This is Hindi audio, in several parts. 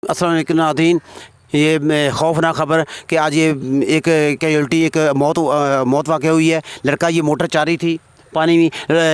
अस्सलाम वालेकुम नाज़रीन, ये खौफनाक ख़बर कि आज ये एक कैजुअल्टी एक मौत वाक़या हुई है। लड़का ये मोटर चला रही थी पानी में,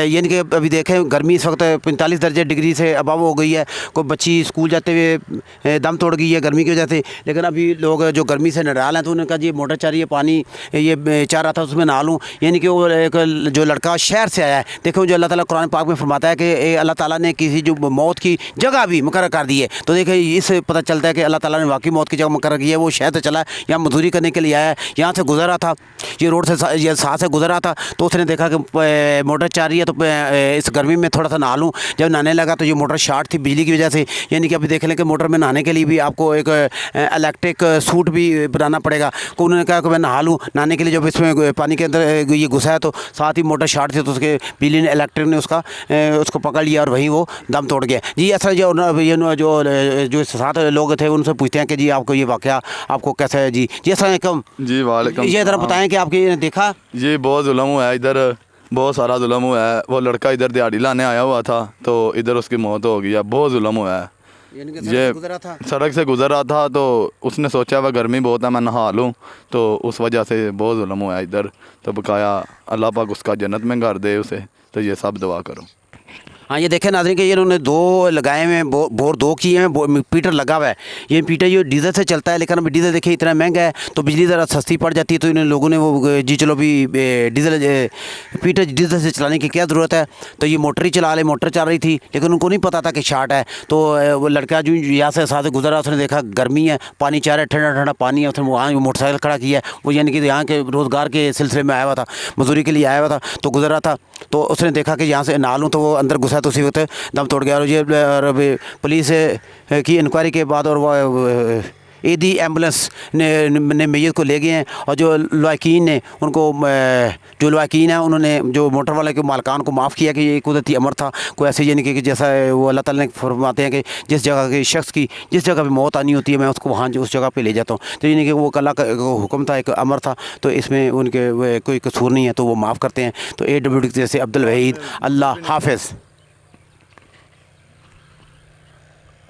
यानी कि अभी देखें गर्मी इस वक्त 45 दर्जे डिग्री से अबव हो गई है। कोई बच्ची स्कूल जाते हुए दम तोड़ गई है गर्मी की वजह से। लेकिन अभी लोग जो गर्मी से निराल हैं तो उन्होंने कहा जी मोटर चल रही है, पानी ये चाह रहा था उसमें नहा लूँ। यानी कि वो एक जो लड़का शहर से आया है, देखो जो अल्लाह ताला कुरान पाक में फरमाता है कि अल्लाह ताला ने किसी जो मौत की जगह भी मुकर्रर कर दी है। तो देखिए इससे पता चलता है कि अल्लाह ताला ने वाकई मौत की जगह मुकर्रर की है। वो शहर से चला है, यहाँ मजदूरी करने के लिए आया है, यहाँ से गुजर रहा था, ये रोड से ये साथ से गुजर रहा था तो उसने देखा कि मोटर चल रही है तो इस गर्मी में थोड़ा सा नहा लूँ। जब नहाने लगा तो ये मोटर शॉर्ट थी बिजली की वजह से। यानी कि अभी देख लें कि मोटर में नहाने के लिए भी आपको एक इलेक्ट्रिक सूट भी बनाना पड़ेगा। तो उन्होंने कहा कि मैं नहा लूँ, नहाने के लिए जब इसमें पानी के अंदर ये घुसा है तो साथ ही मोटर शॉर्ट थी तो उसके बिजली ने इलेक्ट्रिक ने उसको पकड़ लिया और वहीं वो दम तोड़ गया। जी ऐसा जो साथ लोग थे उनसे पूछते हैं कि जी आपको ये वाक़या आपको कैसा है। जी अस्सलाम वालेकुम। जी वालेकुम। ये ज़रा बताएं कि आपके देखा। ये बहुत जुल्म हुआ है इधर, बहुत सारा जुल्म हुआ है। वो लड़का इधर दिहाड़ी लाने आया हुआ था तो इधर उसकी मौत हो गई है। बहुत जुल्म हुआ है। ये सड़क से गुजर रहा था तो उसने सोचा वह गर्मी बहुत है मैं नहा लूँ, तो उस वजह से बहुत जुल्म हुआ है इधर। तो बकाया अल्लाह पाक उसका जन्नत में घर दे उसे। तो ये सब दुआ करो। हाँ ये देखें नाज़रीन कि ये इन्होंने दो लगाए हुए हैं, बोर दो किए हैं, मीटर लगा हुआ है। ये मीटर ये डीजल से चलता है, लेकिन अभी डीजल देखिए इतना महंगा है तो बिजली ज़रा सस्ती पड़ जाती है। तो इन लोगों ने वो जी चलो भी डीजल मीटर डीजल से चलाने की क्या ज़रूरत है। तो ये मोटर ही चला ले, मोटर चल रही थी लेकिन उनको नहीं पता था कि शार्ट है। तो वो लड़का जो यहाँ से साथ गुजरा उसने देखा गर्मी है, पानी चाह रहा है, ठंडा ठंडा पानी है। उसने वहाँ मोटरसाइकिल खड़ा किया है, वो यानी कि यहाँ के रोज़गार के सिलसिले में आया हुआ था, मजदूरी के लिए आया हुआ था तो गुजर रहा था। तो उसने देखा कि यहाँ से नहा लूँ तो वो अंदर घुसा तो उसी वक्त दम तोड़ गया। और ये पुलिस की इंक्वायरी के बाद और वो ईदी एम्बुलेंस ने मैयत को ले गए हैं। और जो लवाकिन ने उनको जो लवाकिन है उन्होंने जो मोटर वाले के मालकान को माफ़ किया कि ये कुदरती अमर था। कोई ऐसे यानी कि जैसा वो अल्लाह ताला ने फरमाते हैं कि जिस जगह के शख्स की जिस जगह पे मौत आनी होती है मैं उसको वहाँ उस जगह पे ले जाता हूँ। तो यानी कि वो अल्लाह का हुक्म था, एक अमर था, तो इसमें उनके कोई कसूर नहीं है तो वो माफ़ करते हैं। तो AWD जैसे अब्दुल वहीद, अल्लाह हाफ़िज़।